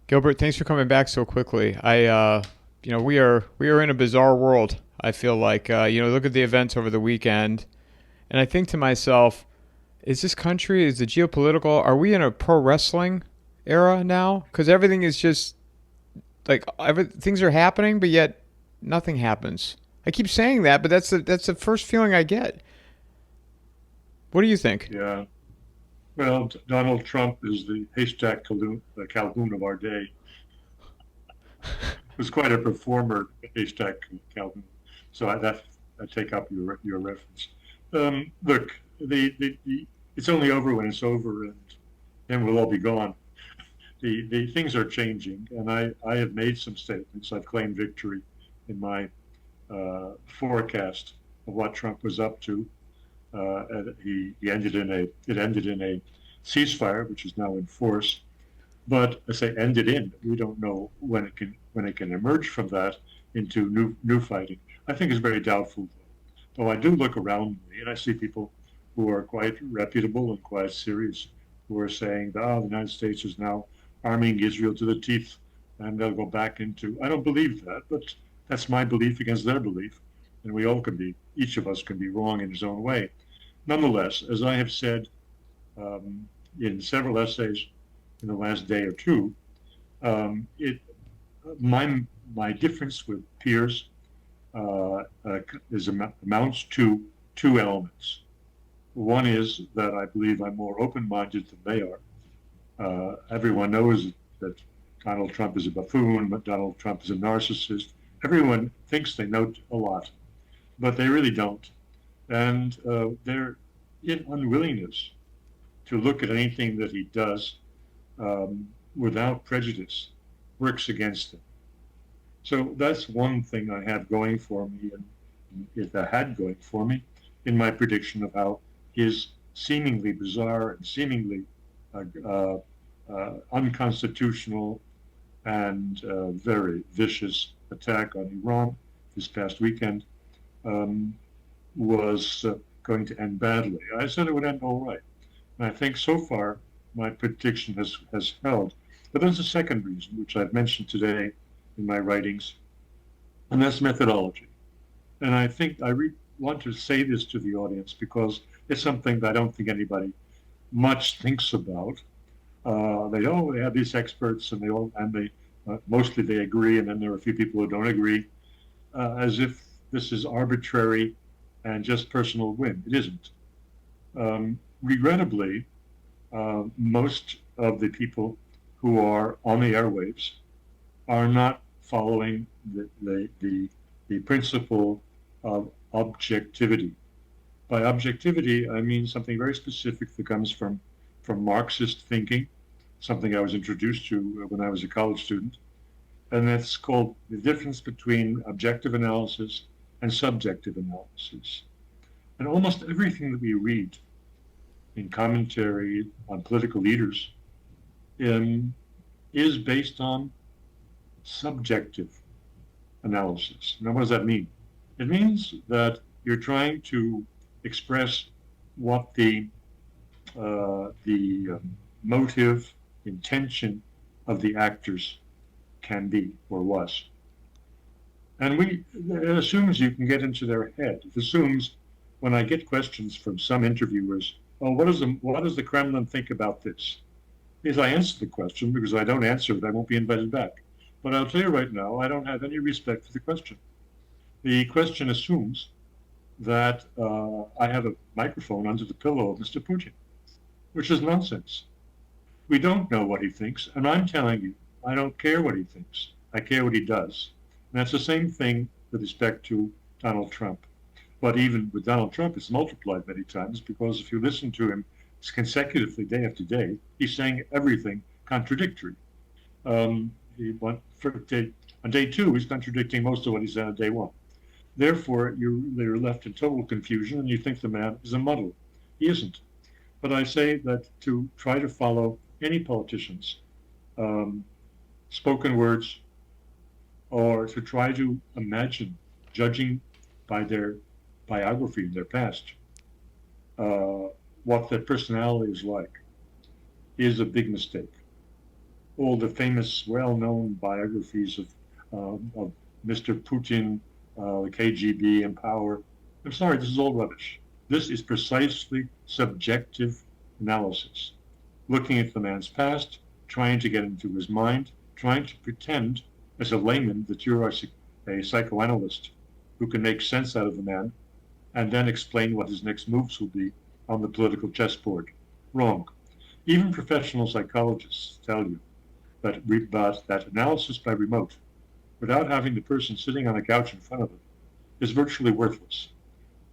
Gilbert, thanks for coming back so quickly. We are in a bizarre world. I feel like, look at the events over the weekend, and I think to myself, is this country, is the geopolitical, are we in a pro wrestling era now? Because everything is just like things are happening, but yet nothing happens. I keep saying that, but that's the first feeling I get. What do you think? Yeah. Well, Donald Trump is the haystack Calhoun of our day. Was quite a performer, haystack Calhoun. So I take up your reference. Look, it's only over when it's over, and then we'll all be gone. The things are changing, and I have made some statements. I've claimed victory in my forecast of what Trump was up to. He ended in a it ended in a ceasefire, which is now in force. But I say ended in. We don't know when it can emerge from that into new fighting. I think is very doubtful. Though I do look around me and I see people who are quite reputable and quite serious who are saying, "Oh, the United States is now arming Israel to the teeth, and they'll go back into." I don't believe that, but that's my belief against their belief, and we all can be. Each of us can be wrong in his own way. Nonetheless, as I have said in several essays in the last day or two, it my difference with peers amounts to two elements. One is that I believe I'm more open-minded than they are. Everyone knows that Donald Trump is a buffoon, but Donald Trump is a narcissist. Everyone thinks they know a lot, but they really don't. And their unwillingness to look at anything that he does without prejudice works against him. So that's one thing I have going for me, and if I had going for me, in my prediction of how his seemingly bizarre and seemingly unconstitutional and very vicious attack on Iran this past weekend um, was going to end badly. I said it would end all right. And I think so far my prediction has held. But there's a second reason, which I've mentioned today in my writings, and that's methodology. And I think want to say this to the audience because it's something that I don't think anybody much thinks about. They have these experts, and they mostly they agree, and then there are a few people who don't agree, as if this is arbitrary and just personal whim. It isn't. Regrettably, most of the people who are on the airwaves are not following the principle of objectivity. By objectivity, I mean something very specific that comes from Marxist thinking, something I was introduced to when I was a college student, and that's called the difference between objective analysis and subjective analysis. And almost everything that we read in commentary on political leaders um, is based on subjective analysis. Now, what does that mean? It means that you're trying to express what the motive, intention of the actors can be or was. And it assumes you can get into their head. It assumes when I get questions from some interviewers, oh, what does the Kremlin think about this? If I answer the question, because I don't answer it, I won't be invited back. But I'll tell you right now, I don't have any respect for the question. The question assumes that I have a microphone under the pillow of Mr. Putin, which is nonsense. We don't know what he thinks, and I'm telling you, I don't care what he thinks. I care what he does. And that's the same thing with respect to Donald Trump. But even with Donald Trump, it's multiplied many times because if you listen to him consecutively day after day, he's saying everything contradictory. He went for day, on day two, he's contradicting most of what he said on day one. Therefore, you're left in total confusion and you think the man is a muddle. He isn't. But I say that to try to follow any politicians' um, spoken words or to try to imagine judging by their biography, their past, uh, what their personality is like, is a big mistake. all the famous, well-known biographies of Mr. Putin, the KGB, and power. I'm sorry, this is all rubbish. This is precisely subjective analysis, looking at the man's past, trying to get into his mind, trying to pretend as a layman that you're a psychoanalyst who can make sense out of the man and then explain what his next moves will be on the political chessboard. Wrong. Even professional psychologists tell you that analysis by remote, without having the person sitting on a couch in front of them, is virtually worthless.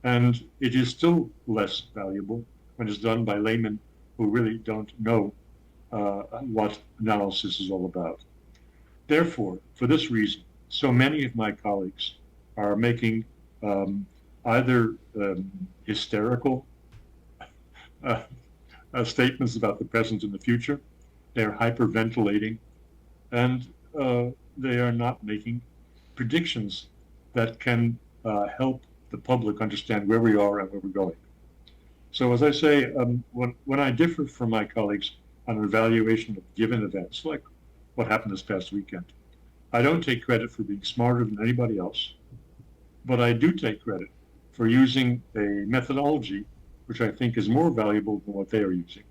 And it is still less valuable when it's done by laymen who really don't know what analysis is all about. Therefore, for this reason, so many of my colleagues are making either hysterical statements about the present and the future, they're hyperventilating, and they are not making predictions that can help the public understand where we are and where we're going. So as I say, when I differ from my colleagues on an evaluation of given events, like what happened this past weekend, I don't take credit for being smarter than anybody else, but I do take credit for using a methodology which I think is more valuable than what they are using.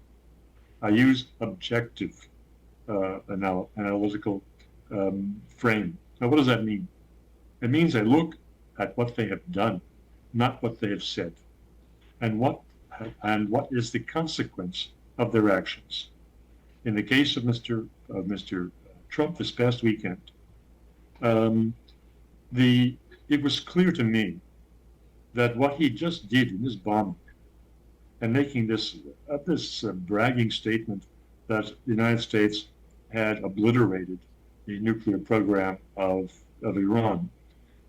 I use objective analytical frame. Now, what does that mean? It means I look at what they have done, not what they have said, and what is the consequence of their actions. In the case of Mr. Trump this past weekend, it was clear to me that what he just did in this bombing and making this bragging statement that the United States had obliterated the nuclear program of Iran,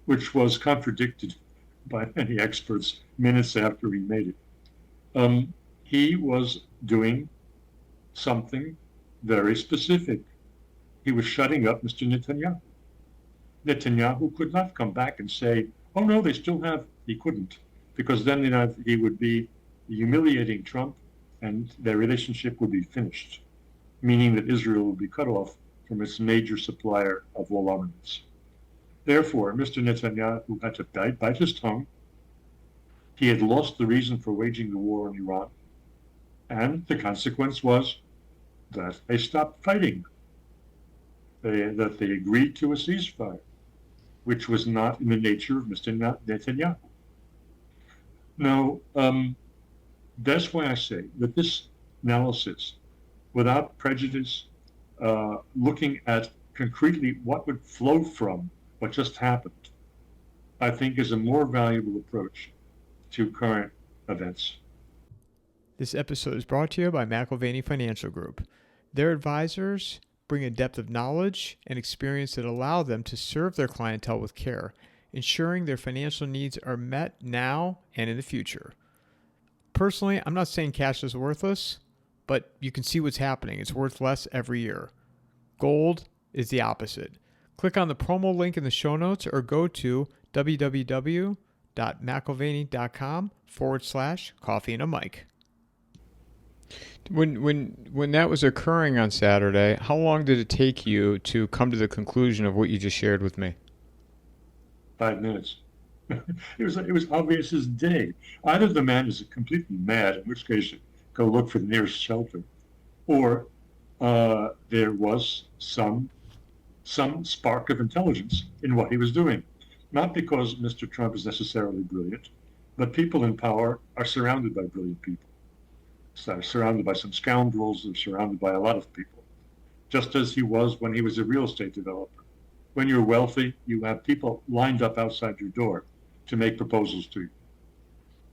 which was contradicted by many experts minutes after he made it. He was doing something very specific. He was shutting up Mr. Netanyahu. Netanyahu could not come back and say, oh no, they still have, he couldn't, because then he would be humiliating Trump and their relationship would be finished, meaning that Israel would be cut off from its major supplier of all armaments. Therefore, Mr. Netanyahu had to bite his tongue. He had lost the reason for waging the war in Iran, and the consequence was that they stopped fighting, that they agreed to a ceasefire, which was not in the nature of Mr. Netanyahu. Now, that's why I say that this analysis, without prejudice, looking at concretely what would flow from what just happened, I think is a more valuable approach to current events. This episode is brought to you by McIlvaney Financial Group. Their advisors bring a depth of knowledge and experience that allow them to serve their clientele with care, ensuring their financial needs are met now and in the future. Personally, I'm not saying cash is worthless, but you can see what's happening. It's worth less every year. Gold is the opposite. Click on the promo link in the show notes or go to www.mcilvaney.com/coffeeandamike. When that was occurring on Saturday, how long did it take you to come to the conclusion of what you just shared with me? 5 minutes. It was obvious as day. Either the man is completely mad, in which case go look for the nearest shelter, or there was some spark of intelligence in what he was doing. Not because Mr. Trump is necessarily brilliant, but people in power are surrounded by brilliant people. So they're surrounded by some scoundrels, they're surrounded by a lot of people, just as he was when he was a real estate developer. When you're wealthy, you have people lined up outside your door to make proposals to you.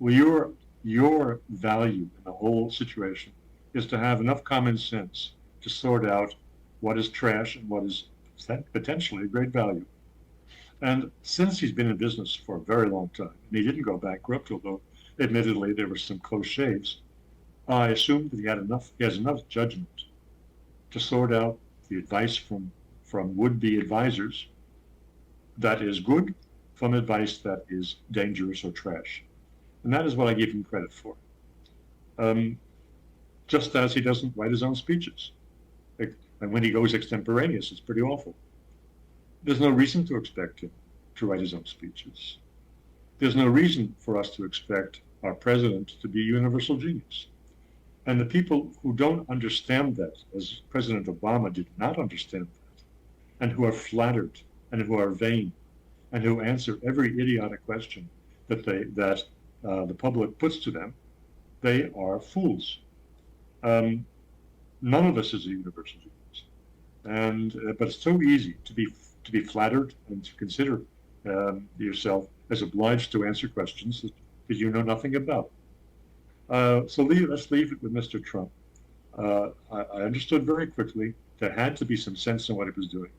Well, your value in the whole situation is to have enough common sense to sort out what is trash and what is potentially a great value. And since he's been in business for a very long time, and he didn't go bankrupt, although admittedly there were some close shaves, I assumed that he has enough judgment to sort out the advice from would-be advisors that is good from advice that is dangerous or trash. And that is what I give him credit for. Just as he doesn't write his own speeches. And when he goes extemporaneous, it's pretty awful. There's no reason to expect him to write his own speeches. There's no reason for us to expect our president to be a universal genius. And the people who don't understand that, as President Obama did not understand that, and who are flattered and who are vain and who answer every idiotic question that the public puts to them, they are fools. None of us is a universal genius, but it's so easy to be flattered and to consider yourself as obliged to answer questions that you know nothing about. So let's leave it with Mr. Trump. I understood very quickly there had to be some sense in what he was doing.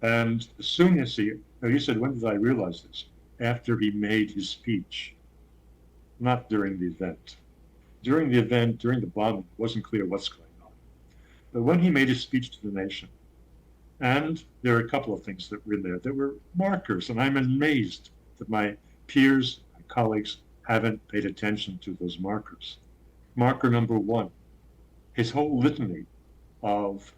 And as soon as he said, when did I realize this? After he made his speech, not during the event. During the event, during the bombing, it wasn't clear what's going on. But when he made his speech to the nation, and there are a couple of things that were in there that were markers, and I'm amazed that my peers, my colleagues, haven't paid attention to those markers. Marker number one, his whole litany of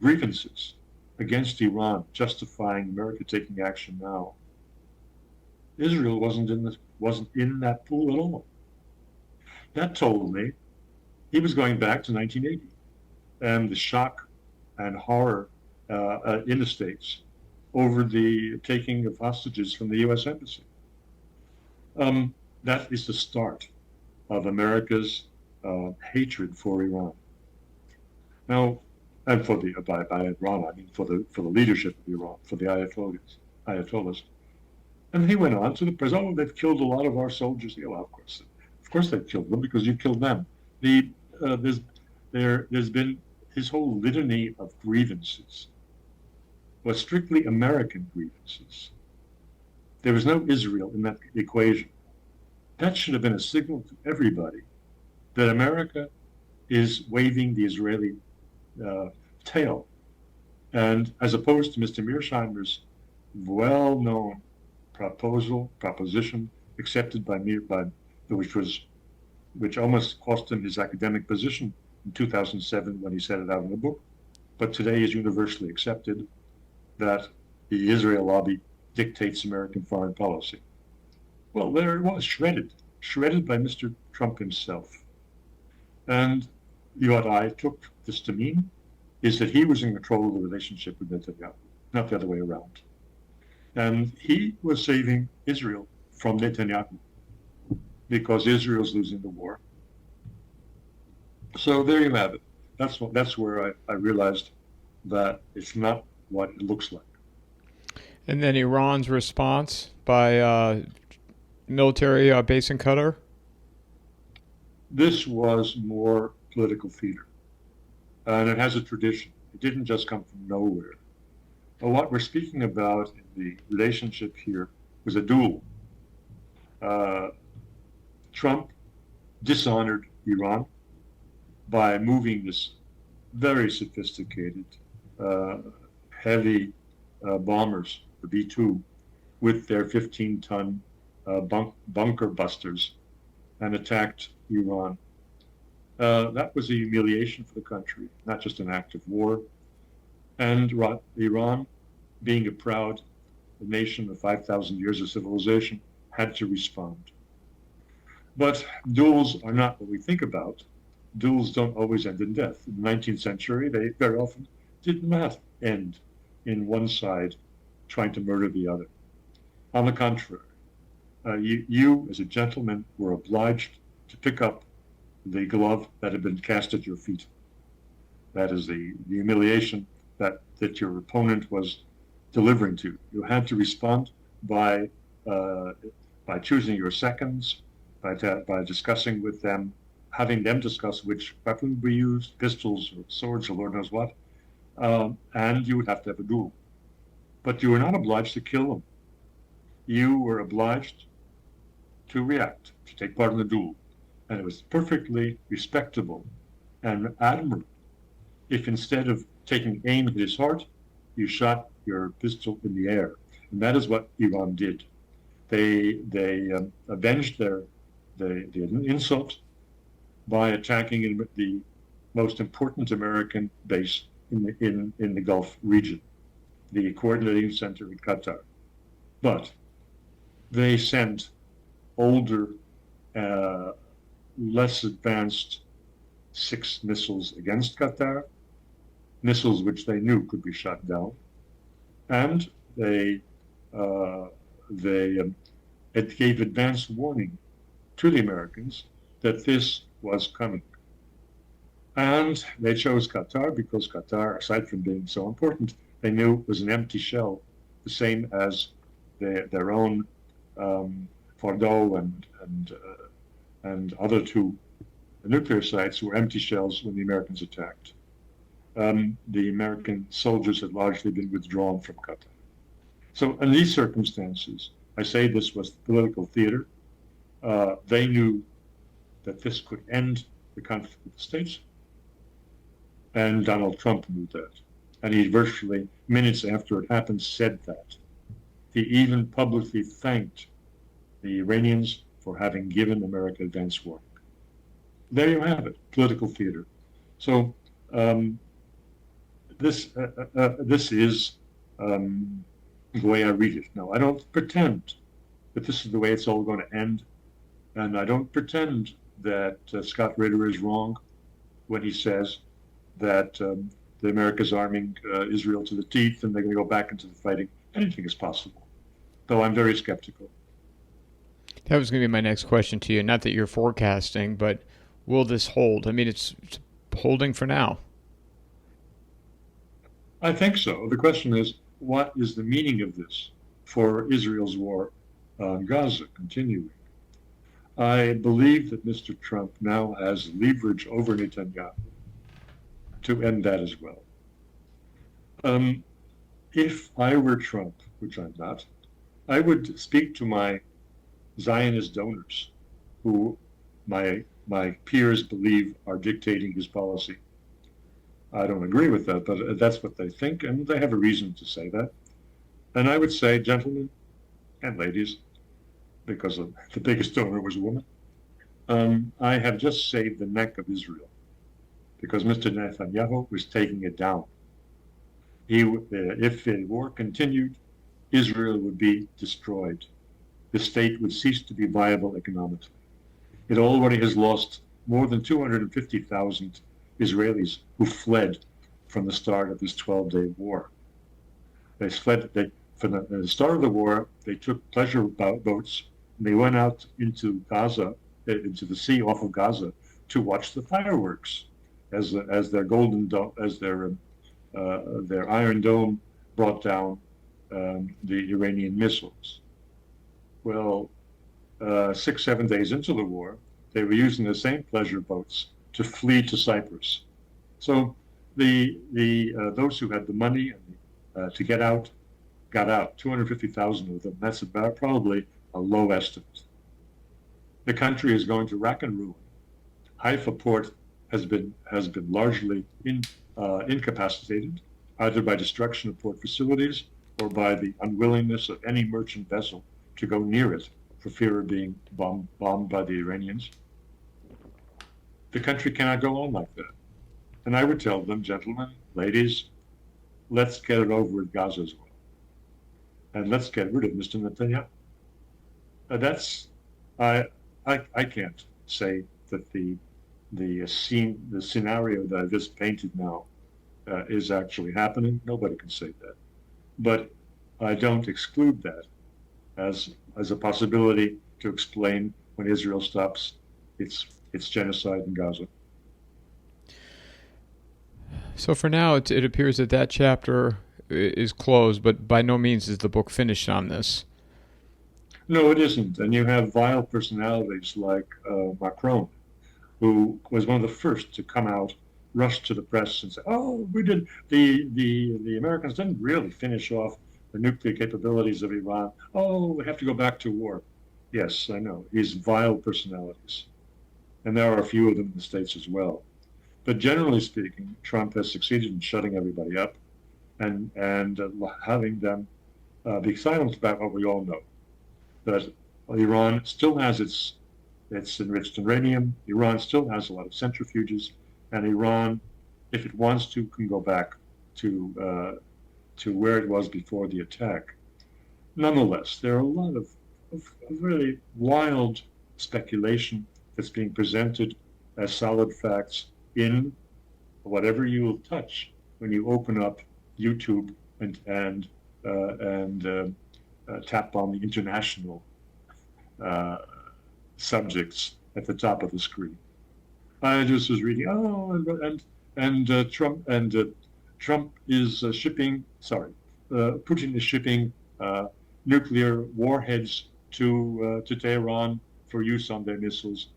grievances against Iran, justifying America taking action now. Israel wasn't in that pool at all. That told me he was going back to 1980 and the shock and horror in the States over the taking of hostages from the U.S. Embassy. That is the start of America's hatred for Iran. Now, and by Iran, I mean for the leadership of Iran, for the Ayatollahs. And he went on to the president. Oh, they've killed a lot of our soldiers. Yeah, well, of course they've killed them because you killed them. There's been his whole litany of grievances was strictly American grievances. There was no Israel in that equation. That should have been a signal to everybody that America is waving the Israeli tail. And as opposed to Mr. Mearsheimer's well-known proposition accepted by which almost cost him his academic position in 2007 when he said it out in a book, but today is universally accepted, that the Israel lobby dictates American foreign policy. Well, there it was, shredded by Mr. Trump himself. And what I took this to mean is that he was in control of the relationship with Netanyahu, not the other way around. And he was saving Israel from Netanyahu because Israel's losing the war. So there you have it. That's where I realized that it's not what it looks like. And then Iran's response by military base in Qatar? This was more political theater. And it has a tradition. It didn't just come from nowhere. But what we're speaking about in the relationship here was a duel. Trump dishonored Iran by moving this very sophisticated, heavy bombers, the B-2, with their 15-ton bunker busters, and attacked Iran. That was a humiliation for the country, not just an act of war. And Iran, being a proud nation of 5,000 years of civilization, had to respond. But duels are not what we think about. Duels don't always end in death. In the 19th century, they very often did not end in one side trying to murder the other. On the contrary, you as a gentleman were obliged to pick up the glove that had been cast at your feet. That is the humiliation that your opponent was delivering to. You had to respond by choosing your seconds, by discussing with them, having them discuss which weapon would be used, pistols or swords or Lord knows what, and you would have to have a duel. But you were not obliged to kill them. You were obliged to react, to take part in the duel. And it was perfectly respectable and admirable if instead of taking aim at his heart, you shot your pistol in the air. And that is what Iran did. They avenged the insult by attacking the most important American base in the Gulf region, the coordinating center in Qatar. But they sent older, less advanced 6 missiles against Qatar, missiles which they knew could be shot down, and it gave advance warning to the Americans that this was coming. And they chose Qatar because Qatar, aside from being so important, they knew it was an empty shell, the same as their own Fordo and other 2 nuclear sites were empty shells when the Americans attacked. The American soldiers had largely been withdrawn from Qatar. So in these circumstances, I say this was political theater. They knew that this could end the conflict with the states, and Donald Trump knew that. And he virtually, minutes after it happened, said that. He even publicly thanked the Iranians for having given America advance warning. There you have it, political theater. So this is the way I read it. Now, I don't pretend that this is the way it's all going to end, and I don't pretend that Scott Ritter is wrong when he says that the America's arming Israel to the teeth and they're going to go back into the fighting. Anything is possible, though I'm very skeptical. That was going to be my next question to you. Not that you're forecasting, but will this hold? I mean, it's holding for now. I think so. The question is, what is the meaning of this for Israel's war on Gaza continuing? I believe that Mr. Trump now has leverage over Netanyahu to end that as well. If I were Trump, which I'm not, I would speak to my Zionist donors, who my peers believe are dictating his policy. I don't agree with that, but that's what they think, and they have a reason to say that. And I would say, gentlemen and ladies, because the biggest donor was a woman, I have just saved the neck of Israel, because Mr. Netanyahu was taking it down. If the war continued, Israel would be destroyed. The state would cease to be viable economically. It already has lost more than 250,000 Israelis who fled from the start of this 12-day war. They fled. From the start of the war, they took pleasure boats. And they went out into Gaza, into the sea off of Gaza, to watch the fireworks as their golden dome, as their Iron Dome brought down the Iranian missiles. Well, 6-7 days into the war, they were using the same pleasure boats to flee to Cyprus. So those who had the money to get out, got out. 250,000 of them. That's about probably a low estimate. The country is going to rack and ruin. Haifa port has been largely incapacitated, either by destruction of port facilities or by the unwillingness of any merchant vessel to go near it for fear of being bombed by the Iranians. The country cannot go on like that. And I would tell them, gentlemen, ladies, let's get it over with Gaza as well. And let's get rid of Mr. Netanyahu. I can't say that the scenario that I just painted now is actually happening. Nobody can say that. But I don't exclude that as a possibility to explain when Israel stops its genocide in Gaza. So for now, it appears that chapter is closed, but by no means is the book finished on this. No, it isn't. And you have vile personalities like Macron, who was one of the first to come out, rush to the press and say, "Oh, we did. The Americans didn't really finish off the nuclear capabilities of Iran. Oh, we have to go back to war." Yes, I know. These vile personalities, and there are a few of them in the States as well. But generally speaking, Trump has succeeded in shutting everybody up and having them be silent about what we all know. That Iran still has its enriched uranium. Iran still has a lot of centrifuges. And Iran, if it wants to, can go back to where it was before the attack. Nonetheless, there are a lot of really wild speculation that's being presented as solid facts in whatever you will touch when you open up YouTube and tap on the international subjects at the top of the screen. I just was reading, Trump is shipping. Sorry, Putin is shipping nuclear warheads to Tehran for use on their missiles.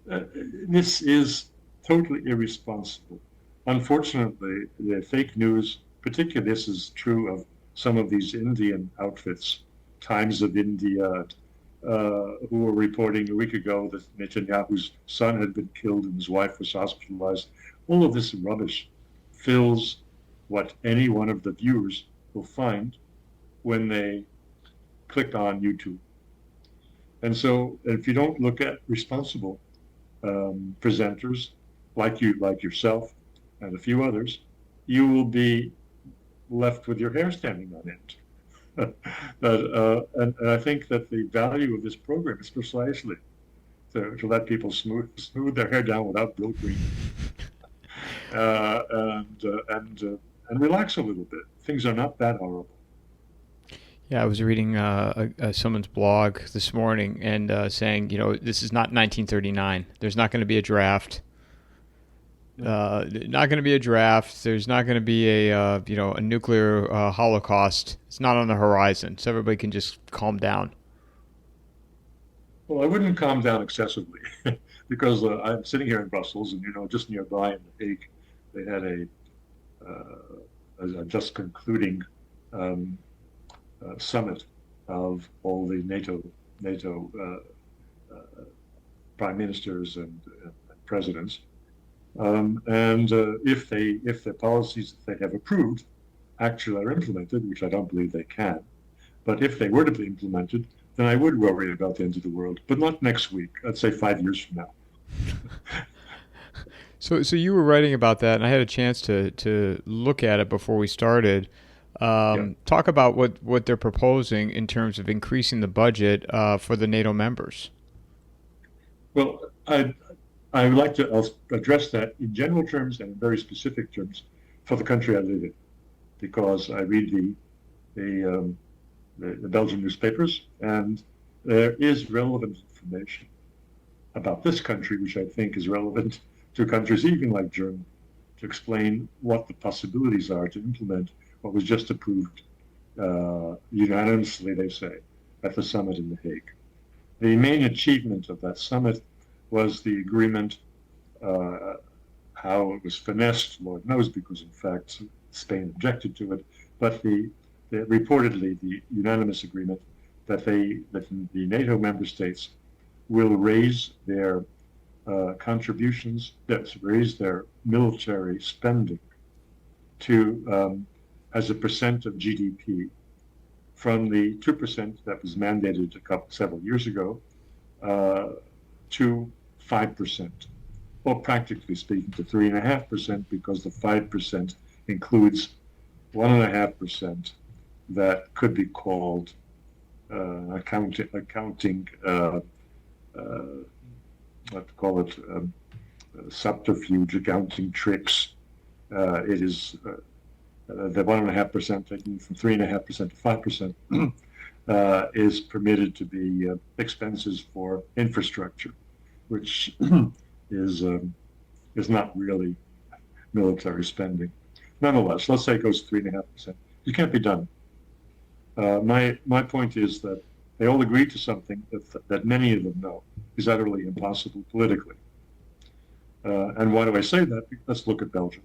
This is totally irresponsible. Unfortunately, the fake news, particularly this is true of some of these Indian outfits, Times of India, who were reporting a week ago that Netanyahu's son had been killed and his wife was hospitalized. All of this rubbish fills what any one of the viewers will find when they click on YouTube. And so if you don't look at responsible presenters like yourself and a few others, you will be left with your hair standing on end. And I think that the value of this program is precisely to let people smooth their hair down without guilt cream, and relax a little bit. Things are not that horrible. Yeah, I was reading someone's blog this morning and saying, this is not 1939. There's not going to be a draft. Not going to be a draft. There's not going to be a nuclear holocaust. It's not on the horizon. So everybody can just calm down. Well, I wouldn't calm down excessively because I'm sitting here in Brussels, and just nearby in The Hague, they had a just concluding summit of all the NATO prime ministers and presidents. If the policies that they have approved actually are implemented, which I don't believe they can, but if they were to be implemented, then I would worry about the end of the world, but not next week. I'd say 5 years from now. So you were writing about that, and I had a chance to look at it before we started. Talk about what they're proposing in terms of increasing the budget for the NATO members. Well, I would like to address that in general terms and in very specific terms for the country I live in, because I read the Belgian newspapers, and there is relevant information about this country, which I think is relevant to countries even like Germany, to explain what the possibilities are to implement what was just approved unanimously, they say, at the summit in The Hague. The main achievement of that summit was the agreement. How it was finessed, Lord knows, because in fact Spain objected to it. But reportedly the unanimous agreement that the NATO member states will raise their contributions, raise their military spending to as a percent of GDP from the 2% that was mandated several years ago to 5%, or practically speaking to 3.5%, because the 5% includes 1.5% that could be called accounting let's call it subterfuge, accounting tricks. It is the 1.5% taking from 3.5% to 5% is permitted to be expenses for infrastructure, which is not really military spending. Nonetheless, let's say it goes 3.5%. It can't be done. My point is that they all agree to something that many of them know is utterly impossible politically. And why do I say that? Let's look at Belgium.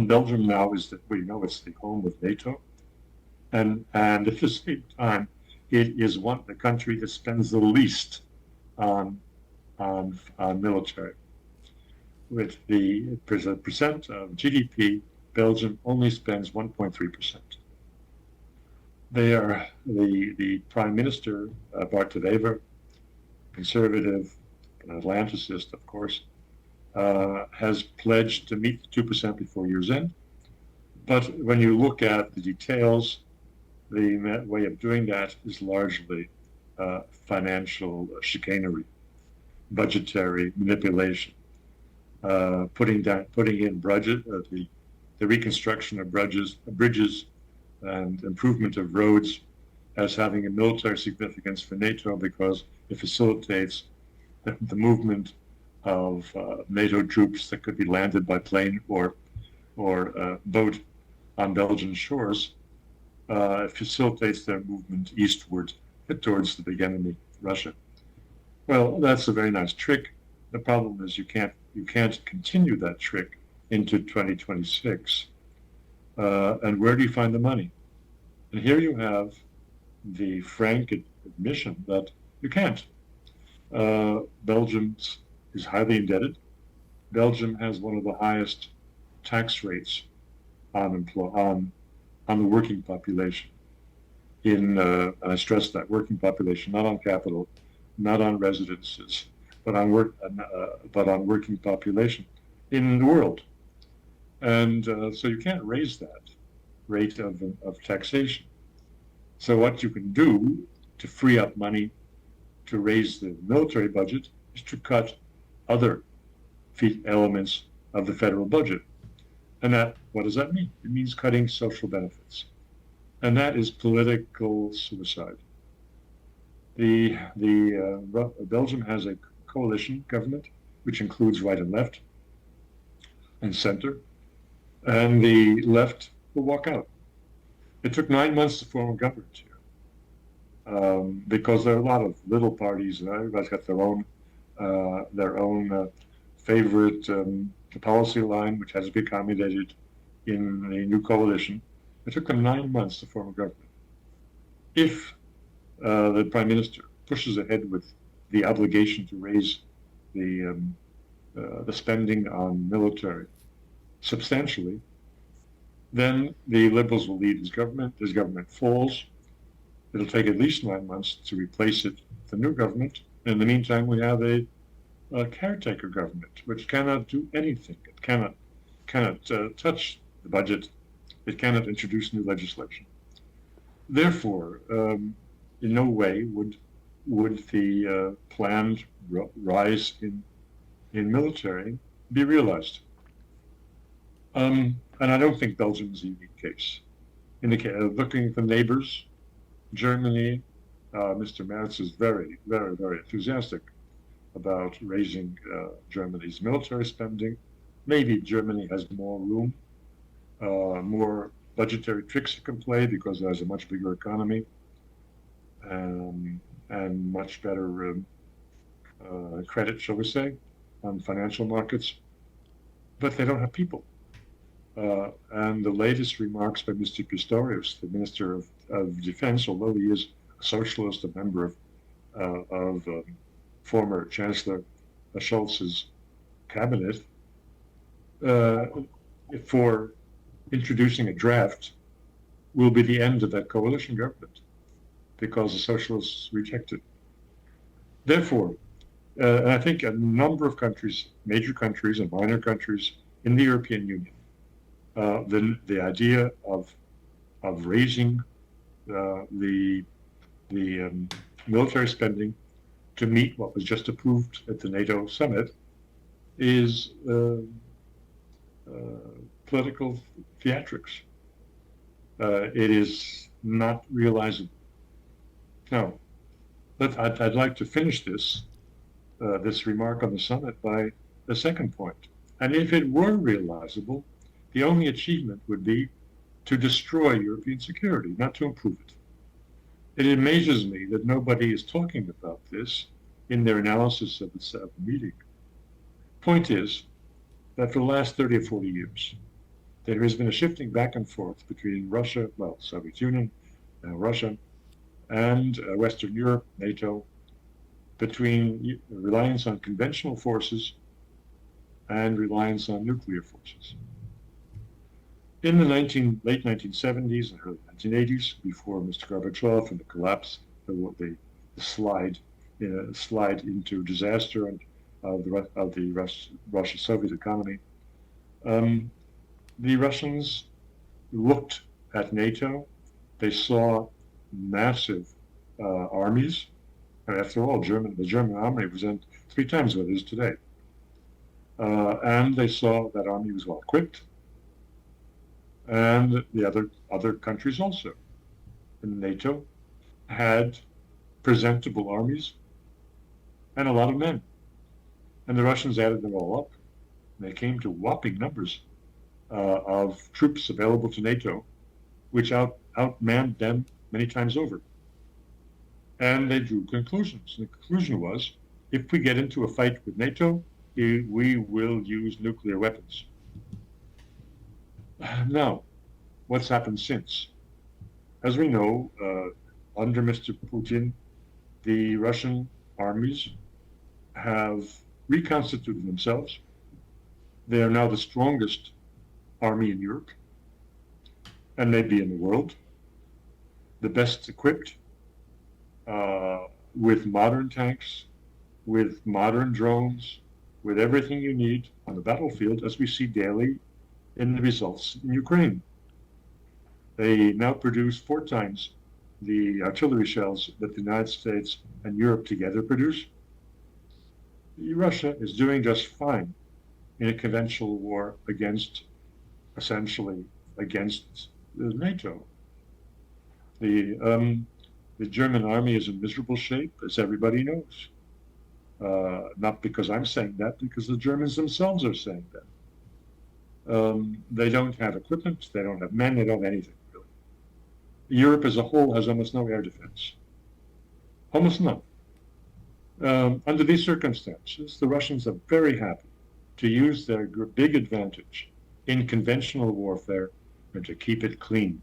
Belgium now it's the home of NATO, and at the same time, it is the country that spends the least on military. With the percent of GDP, Belgium only spends 1.3%. They are the Prime Minister, Bart de Wever, conservative, an Atlanticist, of course, has pledged to meet the 2% before year's end. But when you look at the details, the way of doing that is largely financial chicanery, budgetary manipulation, putting in budget, the reconstruction of bridges and improvement of roads as having a military significance for NATO because it facilitates the movement of NATO troops that could be landed by plane or boat on Belgian shores. It facilitates their movement eastward towards the big enemy, Russia. Well, that's a very nice trick. The problem is you can't continue that trick into 2026. And where do you find the money? And here you have the frank admission that you can't. Belgium is highly indebted. Belgium has one of the highest tax rates on the working population. And I stress that working population, not on capital, not on residences, but on working population in the world. And so you can't raise that rate of taxation. So what you can do to free up money to raise the military budget is to cut other elements of the federal budget. And what does that mean? It means cutting social benefits. And that is political suicide. Belgium has a coalition government, which includes right and left and center, and the left will walk out. It took 9 months to form a government here because there are a lot of little parties, and everybody's got their own favorite policy line, which has to be accommodated in the new coalition. It took them 9 months to form a government. If the prime minister pushes ahead with the obligation to raise the spending on military substantially, then the Liberals will lead his government. His government falls. It'll take at least 9 months to replace it with the new government. In the meantime, we have a caretaker government, which cannot do anything. It cannot touch the budget. It cannot introduce new legislation. Therefore, in no way would the planned rise in military be realized. And I don't think Belgium is a unique case. Looking at the neighbors, Germany, Mr. Merz is very, very, very enthusiastic about raising Germany's military spending. Maybe Germany has more room, more budgetary tricks it can play because it has a much bigger economy and much better credit, shall we say, on financial markets. But they don't have people. And the latest remarks by Mr. Pistorius, the Minister of Defense, although he is a socialist, a member of former Chancellor Scholz's cabinet, for introducing a draft will be the end of that coalition government because the socialists reject it. Therefore, I think a number of countries, major countries and minor countries in the European Union, the idea of raising the military spending to meet what was just approved at the NATO summit is political theatrics. It is not realizable. Now, I'd like to finish this remark on the summit by the second point. And if it were realizable, the only achievement would be to destroy European security, not to improve it. It amazes me that nobody is talking about this in their analysis of the meeting. Point is that for the last 30 or 40 years, there has been a shifting back and forth between Russia, Soviet Union, now Russia, and Western Europe, NATO, between reliance on conventional forces and reliance on nuclear forces. In the late 1970s and early 1980s, before Mr. Gorbachev and the collapse, the slide into disaster Russia-Soviet economy. The Russians looked at NATO. They saw massive armies. And after all, the German army was 3 times what it is today. And they saw that army was well equipped, and the other countries also in NATO had presentable armies and a lot of men. And the Russians added them all up. And they came to whopping numbers of troops available to NATO, which outmanned them many times over. And they drew conclusions. And the conclusion was, if we get into a fight with NATO, we will use nuclear weapons. Now, what's happened since? As we know, under Mr. Putin, the Russian armies have reconstituted themselves. They are now the strongest army in Europe, and maybe in the world, the best equipped, with modern tanks, with modern drones, with everything you need on the battlefield, as we see daily in the results in Ukraine. They now produce 4 times the artillery shells that the United States and Europe together produce. Russia is doing just fine in a conventional war essentially against NATO. The German army is in miserable shape, as everybody knows. Not because I'm saying that, because the Germans themselves are saying that. They don't have equipment, they don't have men, they don't have anything, really. Europe as a whole has almost no air defense. Almost none. Under these circumstances, the Russians are very happy to use their big advantage in conventional warfare and to keep it clean.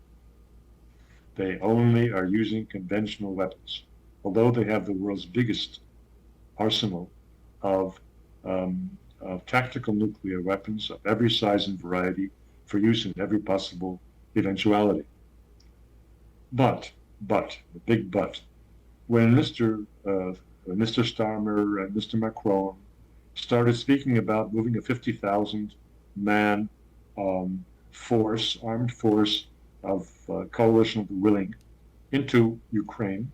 They only are using conventional weapons, although they have the world's biggest arsenal of tactical nuclear weapons of every size and variety for use in every possible eventuality. But, the big but, when Mr. Starmer and Mr. Macron started speaking about moving a 50,000 man armed force of coalition of the willing into Ukraine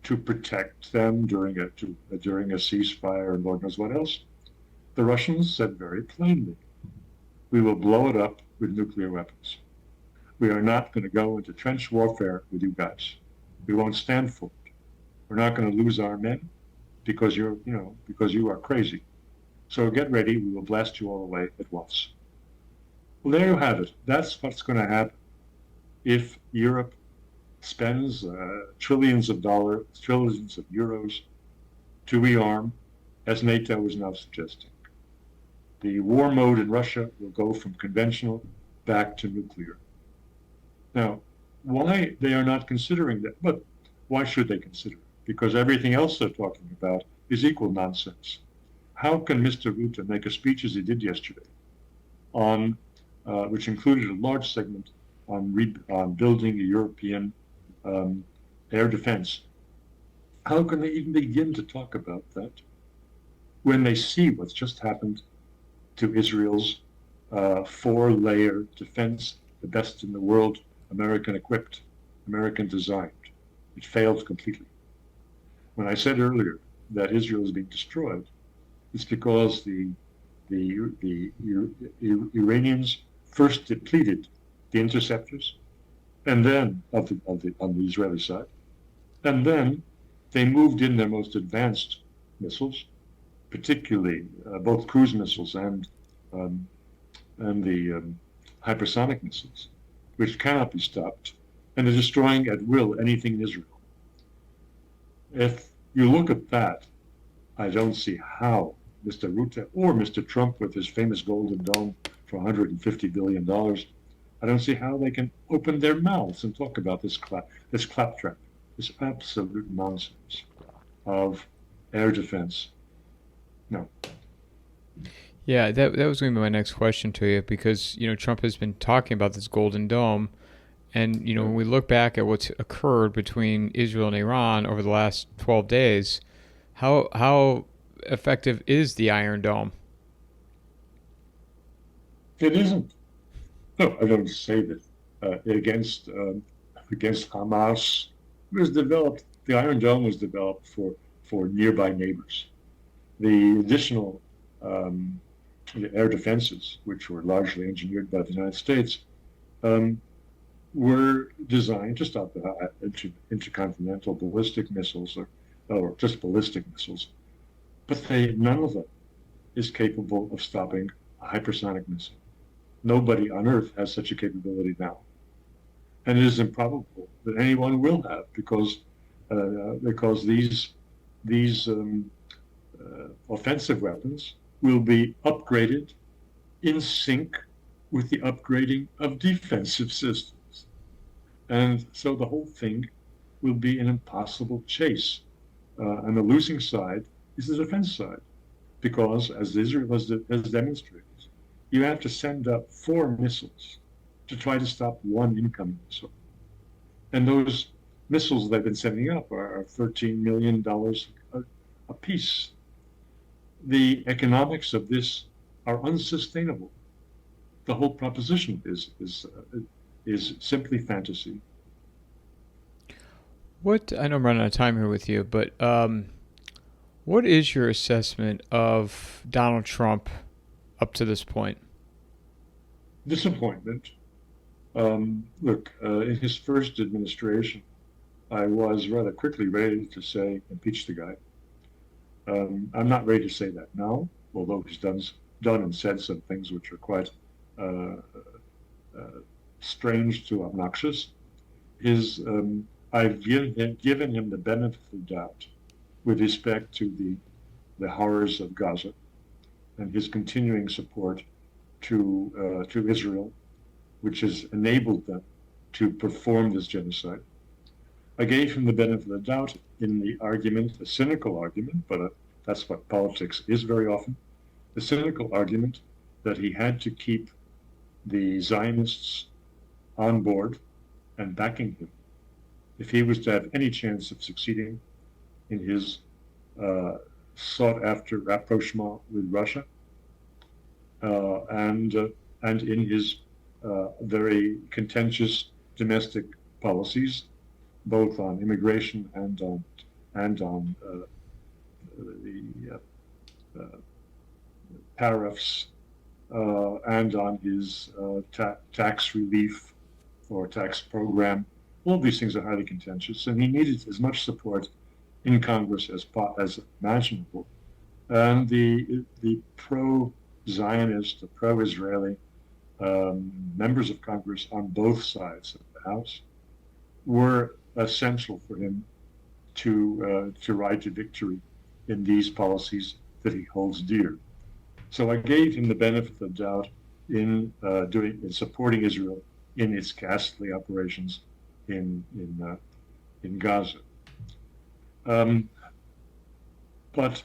to protect them during a ceasefire and Lord knows what else, the Russians said very plainly, we will blow it up with nuclear weapons. We are not going to go into trench warfare with you guys. We won't stand for it. We're not going to lose our men because you are crazy. So get ready. We will blast you all away at once. Well, there you have it. That's what's going to happen if Europe spends trillions of dollars, trillions of euros to rearm, as NATO is now suggesting. The war mode in Russia will go from conventional back to nuclear. Now, why they are not considering that? But why should they consider it? Because everything else they're talking about is equal nonsense. How can Mr. Rutte make a speech as he did yesterday, which included a large segment on building a European air defense? How can they even begin to talk about that when they see what's just happened to Israel's 4-layer defense, the best in the world, American equipped, American designed? It failed completely. When I said earlier that Israel is being destroyed, it's because the Iranians first depleted the interceptors, and then on the Israeli side, and then they moved in their most advanced missiles, particularly both cruise missiles and the hypersonic missiles, which cannot be stopped, and they're destroying at will anything in Israel. If you look at that, I don't see how Mr. Rutte or Mr. Trump with his famous Golden Dome for $150 billion, I don't see how they can open their mouths and talk about this claptrap, this absolute nonsense of air defense. No. Yeah, that was going to be my next question to you, because Trump has been talking about this Golden Dome, and when we look back at what's occurred between Israel and Iran over the last 12 days, how effective is the Iron Dome? It isn't. No, I don't say that against Hamas. It was developed. The Iron Dome was developed for nearby neighbors. The additional air defenses, which were largely engineered by the United States, were designed to stop the intercontinental ballistic missiles, or just ballistic missiles. But none of them is capable of stopping a hypersonic missile. Nobody on Earth has such a capability now. And it is improbable that anyone will have, because these offensive weapons will be upgraded in sync with the upgrading of defensive systems. And so the whole thing will be an impossible chase. And the losing side is the defense side, because as Israel has demonstrated, you have to send up 4 missiles to try to stop one incoming missile. And those missiles they've been sending up are $13 million a piece. The economics of this are unsustainable. The whole proposition is simply fantasy. I know I'm running out of time here with you, but what is your assessment of Donald Trump up to this point? Disappointment. Look, in his first administration, I was rather quickly ready to say, impeach the guy. I'm not ready to say that now, although he's done and said some things which are quite strange to obnoxious. I've given him the benefit of the doubt with respect to the horrors of Gaza and his continuing support to Israel, which has enabled them to perform this genocide. I gave him the benefit of the doubt in the argument, a cynical argument, but that's what politics is very often, the cynical argument that he had to keep the Zionists on board and backing him if he was to have any chance of succeeding in his sought-after rapprochement with Russia, and in his very contentious domestic policies, both on immigration and on the tariffs, and on his tax relief or tax program. All of these things are highly contentious, and he needed as much support in Congress as imaginable. And the pro-Zionist, the pro-Israeli members of Congress on both sides of the House were essential for him to ride to victory in these policies that he holds dear. So I gave him the benefit of the doubt in supporting Israel in its ghastly operations in Gaza. But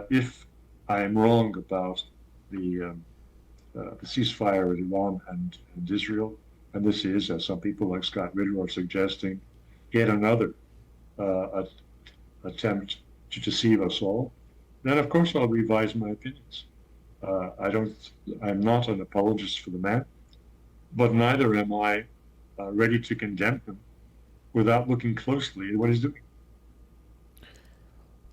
if I am wrong about the ceasefire with Iran and Israel, and this is, as some people like Scott Ritter are suggesting, yet another attempt to deceive us all, then of course I'll revise my opinions. I'm not an apologist for the man, but neither am I ready to condemn him without looking closely at what he's doing.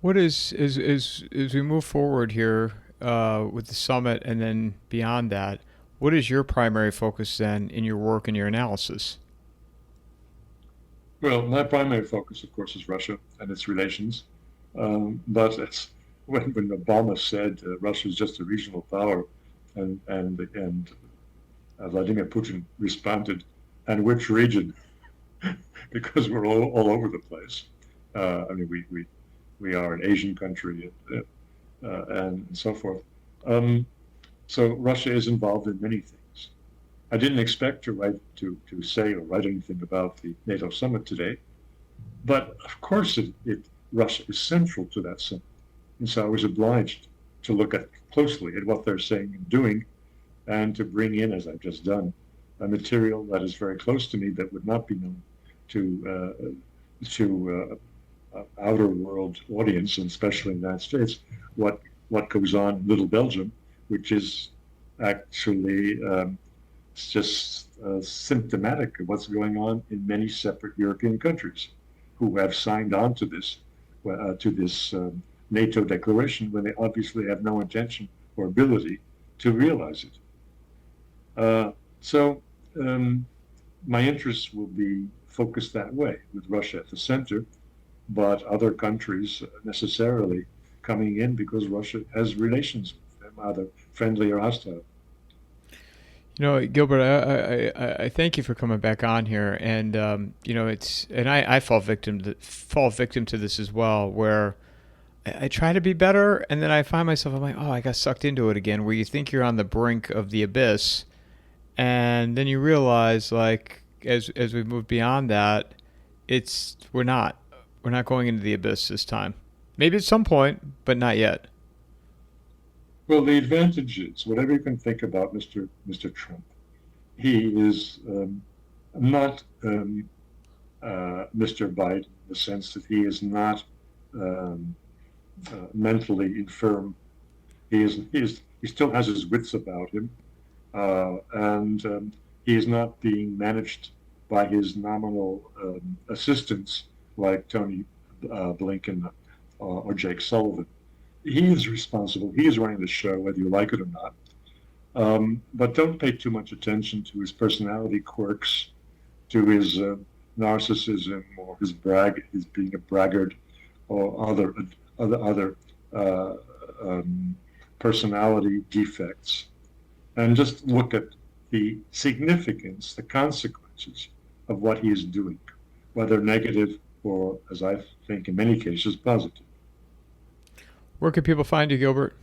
What is as we move forward here with the summit and then beyond that, what is your primary focus then in your work and your analysis? Well, my primary focus, of course, is Russia and its relations. But it's when Obama said Russia is just a regional power, and Vladimir Putin responded, "And which region?" Because we're all over the place. I mean, we are an Asian country, and so forth. So Russia is involved in many things. I didn't expect to say or write anything about the NATO summit today, but of course Russia is central to that summit, and so I was obliged to look closely at what they're saying and doing, and to bring in, as I've just done, a material that is very close to me that would not be known to outer world audience, and especially in the United States, what goes on in Little Belgium, which is actually it's just symptomatic of what's going on in many separate European countries who have signed on to this NATO declaration when they obviously have no intention or ability to realize it. So my interests will be focused that way, with Russia at the center, but other countries necessarily coming in because Russia has relations with them, either friendly or hostile. Gilbert, I thank you for coming back on here, and I fall victim to this as well, where I try to be better, and then I find myself, I'm like, oh, I got sucked into it again, where you think you're on the brink of the abyss, and then you realize, like, as we move beyond that, we're not going into the abyss this time. Maybe at some point, but not yet. Well, the advantage is, whatever you can think about Mr. Trump, he is not Mr. Biden in the sense that he is not mentally infirm. He still has his wits about him, and he is not being managed by his nominal assistants like Tony Blinken or Jake Sullivan. He is responsible. He is running the show, whether you like it or not. But don't pay too much attention to his personality quirks, to his narcissism, or his being a braggart, or other personality defects, and just look at the significance, the consequences of what he is doing, whether negative or, as I think in many cases, positive. Where can people find you, Gilbert?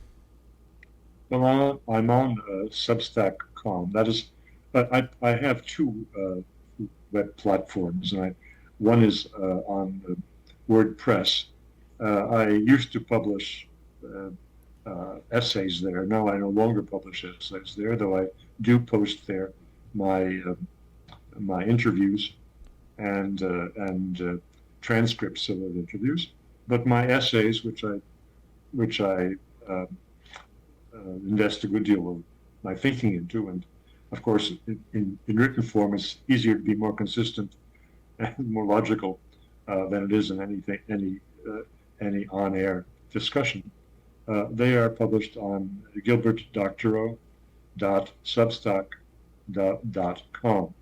Well, I'm on Substack.com. That is, I have two web platforms, and one is on WordPress. I used to publish essays there. Now I no longer publish essays there, though I do post there my interviews and transcripts of those interviews. But my essays, which I invest a good deal of my thinking into, and of course in written form it's easier to be more consistent and more logical than it is in any on-air discussion. They are published on gilbert.doctorow.substack.com.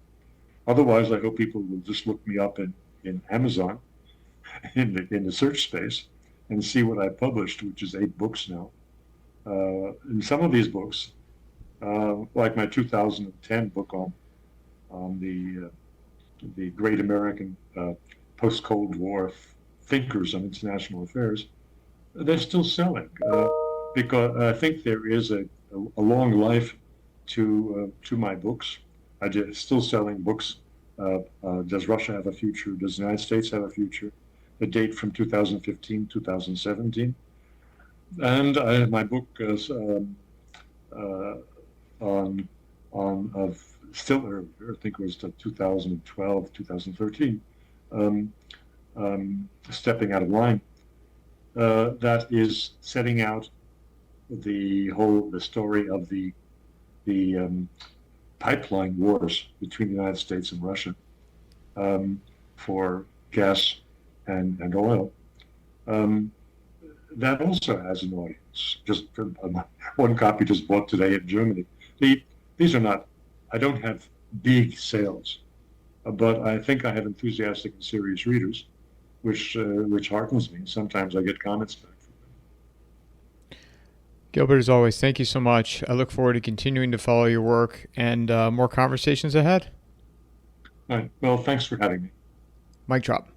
Otherwise, I hope people will just look me up in Amazon in the search space and see what I published, which is 8 books now. And some of these books, like my 2010 book on the great American post-Cold War thinkers on international affairs, they're still selling because I think there is a long life to my books. Still selling books. Does Russia have a future? Does the United States have a future? The date from 2015, 2017. And I have my book of still earlier, I think it was 2012, 2013, Stepping Out of Line, that is setting out the story of the pipeline wars between the United States and Russia for gas and oil. That also has an audience. Just one copy just bought today in Germany. These are not, I don't have big sales, but I think I have enthusiastic and serious readers, which heartens me. Sometimes I get comments back from them. Gilbert, as always, thank you so much. I look forward to continuing to follow your work and more conversations ahead. All right. Well, thanks for having me. Mic drop.